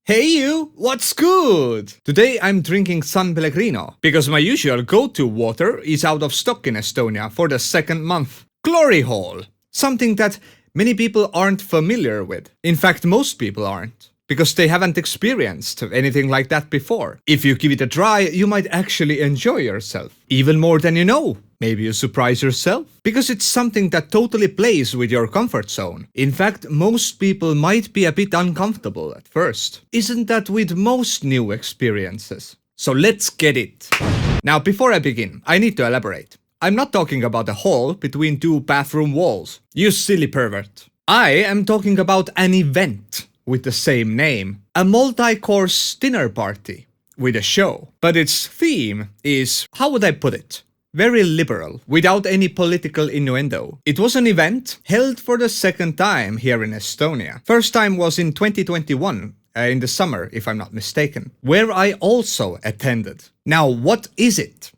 Hey you, what's good? Today I'm drinking San Pellegrino, because my usual go-to water is out of stock in Estonia for the second month. Glory hole! Something that many people aren't familiar with. In fact, most people aren't, because they haven't experienced anything like that before. If you give it a try, you might actually enjoy yourself, even more than you know. Maybe you surprise yourself, because it's something that totally plays with your comfort zone. In fact, most people might be a bit uncomfortable at first. Isn't that with most new experiences? So let's get it. Now, before I begin, I need to elaborate. I'm not talking about a hall between two bathroom walls. You silly pervert. I am talking about an event with the same name. A multi-course dinner party with a show. But its theme is, how would I put it? Very liberal, without any political innuendo. It was an event held for the second time here in Estonia. First time was in 2021, in the summer, if I'm not mistaken, where I also attended. Now, what is it?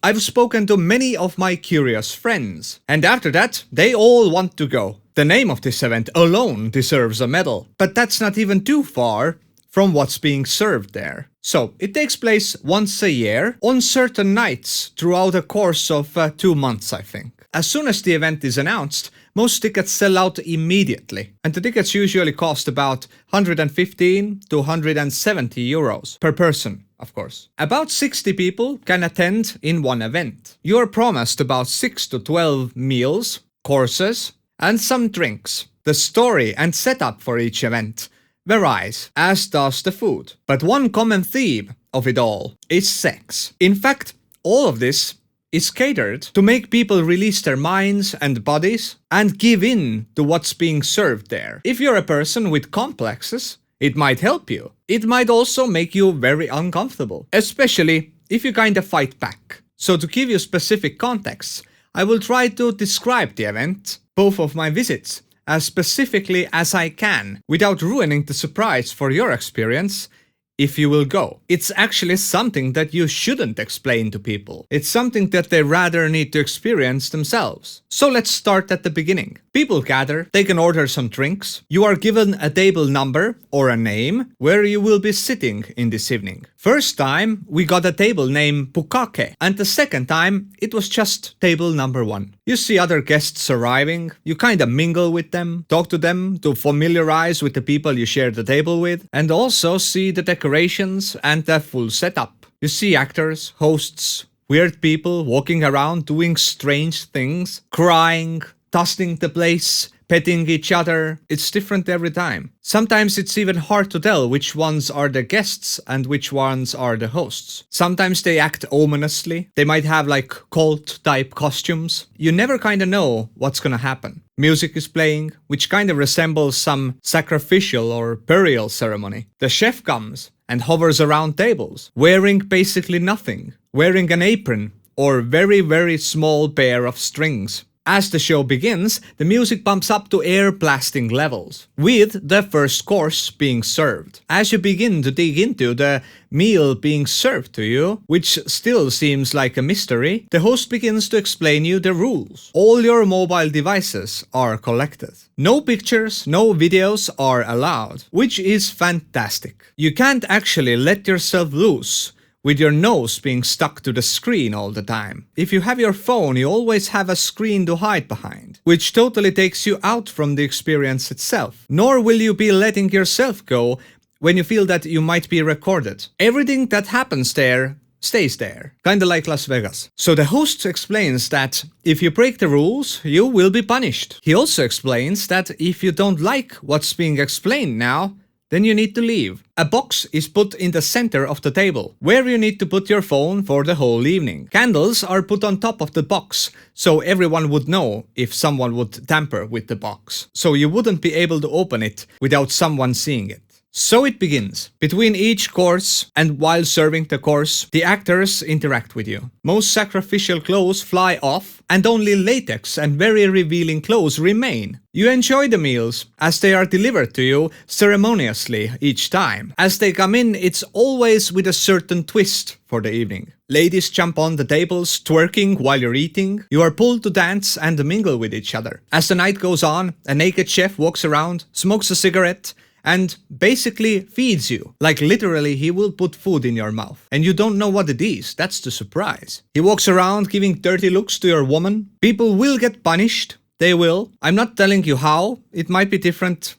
I've spoken to many of my curious friends, and after that, they all want to go. The name of this event alone deserves a medal, but that's not even too far from what's being served there. So, it takes place once a year, on certain nights, throughout a course of 2 months, I think. As soon as the event is announced, most tickets sell out immediately, and the tickets usually cost about 115 to 170 euros per person, of course. About 60 people can attend in one event. You are promised about 6 to 12 meals, courses, and some drinks. The story and setup for each event varies, as does the food. But one common theme of it all is sex. In fact, all of this is catered to make people release their minds and bodies and give in to what's being served there. If you're a person with complexes, it might help you. It might also make you very uncomfortable, especially if you kinda fight back. So to give you specific contexts, I will try to describe the event, both of my visits, as specifically as I can, without ruining the surprise for your experience if you will go. It's actually something that you shouldn't explain to people. It's something that they rather need to experience themselves. So let's start at the beginning. People gather, they can order some drinks. You are given a table number or a name where you will be sitting in this evening. First time we got a table named Pukake, and the second time it was just table number 1. You see other guests arriving, you kinda mingle with them, talk to them to familiarize with the people you share the table with, and also see the decorations and the full setup. You see actors, hosts, weird people walking around doing strange things, crying, dusting the place, petting each other. It's different every time. Sometimes it's even hard to tell which ones are the guests and which ones are the hosts. Sometimes they act ominously. They might have like cult-type costumes. You never kinda know what's gonna happen. Music is playing, which kinda resembles some sacrificial or burial ceremony. The chef comes and hovers around tables, wearing basically nothing, wearing an apron or very small pair of strings. As the show begins, the music bumps up to air-blasting levels, with the first course being served. As you begin to dig into the meal being served to you, which still seems like a mystery, the host begins to explain you the rules. All your mobile devices are collected. No pictures, no videos are allowed, which is fantastic. You can't actually let yourself loose with your nose being stuck to the screen all the time. If you have your phone, you always have a screen to hide behind, which totally takes you out from the experience itself. Nor will you be letting yourself go when you feel that you might be recorded. Everything that happens there stays there, kinda like Las Vegas. So the host explains that if you break the rules, you will be punished. He also explains that if you don't like what's being explained now, then you need to leave. A box is put in the center of the table, where you need to put your phone for the whole evening. Candles are put on top of the box, so everyone would know if someone would tamper with the box. So you wouldn't be able to open it without someone seeing it. So it begins. Between each course and while serving the course, the actors interact with you. Most sacrificial clothes fly off, and only latex and very revealing clothes remain. You enjoy the meals as they are delivered to you ceremoniously each time. As they come in, it's always with a certain twist for the evening. Ladies jump on the tables, twerking while you're eating. You are pulled to dance and mingle with each other. As the night goes on, a naked chef walks around, smokes a cigarette, and basically feeds you. Like literally he will put food in your mouth. And you don't know what it is, that's the surprise. He walks around giving dirty looks to your woman. People will get punished, they will. I'm not telling you how, it might be different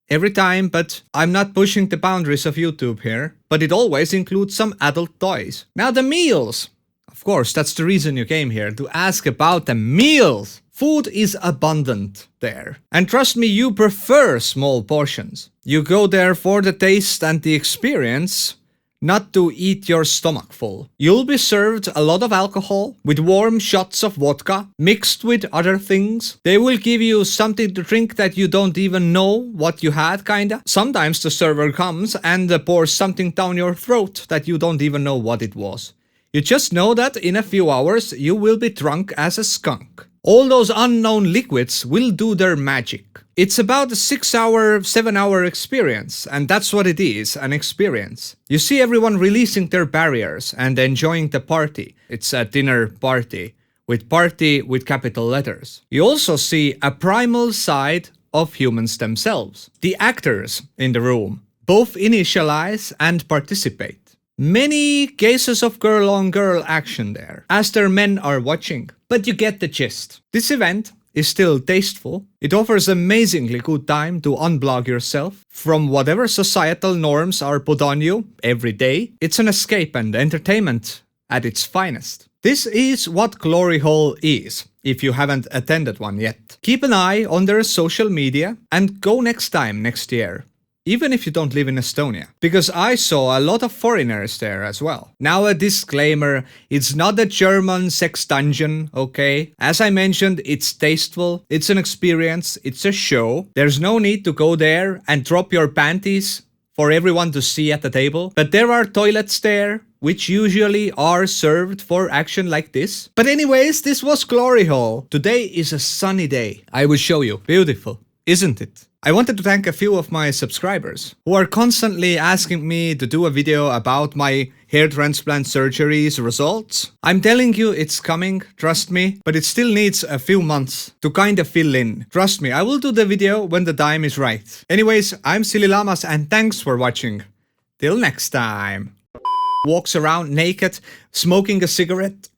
every time, but I'm not pushing the boundaries of YouTube here. But it always includes some adult toys. Now the meals. Of course, that's the reason you came here, to ask about the meals. Food is abundant there. And trust me, you prefer small portions. You go there for the taste and the experience, not to eat your stomach full. You'll be served a lot of alcohol with warm shots of vodka mixed with other things. They will give you something to drink that you don't even know what you had, kinda. Sometimes the server comes and pours something down your throat that you don't even know what it was. You just know that in a few hours you will be drunk as a skunk. All those unknown liquids will do their magic. It's about a 6-hour, 7-hour experience, and that's what it is, an experience. You see everyone releasing their barriers and enjoying the party. It's a dinner party with capital letters. You also see a primal side of humans themselves. The actors in the room both initialize and participate. Many cases of girl-on-girl action there, as their men are watching. But you get the gist. This event is still tasteful. It offers amazingly good time to unplug yourself from whatever societal norms are put on you every day. It's an escape and entertainment at its finest. This is what Glory Hall is, if you haven't attended one yet. Keep an eye on their social media and go next time next year. Even if you don't live in Estonia, because I saw a lot of foreigners there as well. Now a disclaimer, it's not a German sex dungeon, okay? As I mentioned, it's tasteful, it's an experience, it's a show. There's no need to go there and drop your panties for everyone to see at the table. But there are toilets there, which usually are served for action like this. But anyways, this was Glory Hall. Today is a sunny day. I will show you. Beautiful, isn't it? I wanted to thank a few of my subscribers who are constantly asking me to do a video about my hair transplant surgery's results. I'm telling you it's coming, trust me, but it still needs a few months to kind of fill in. Trust me, I will do the video when the time is right. Anyways, I'm Silly Lamas and thanks for watching. Till next time. Walks around naked, smoking a cigarette.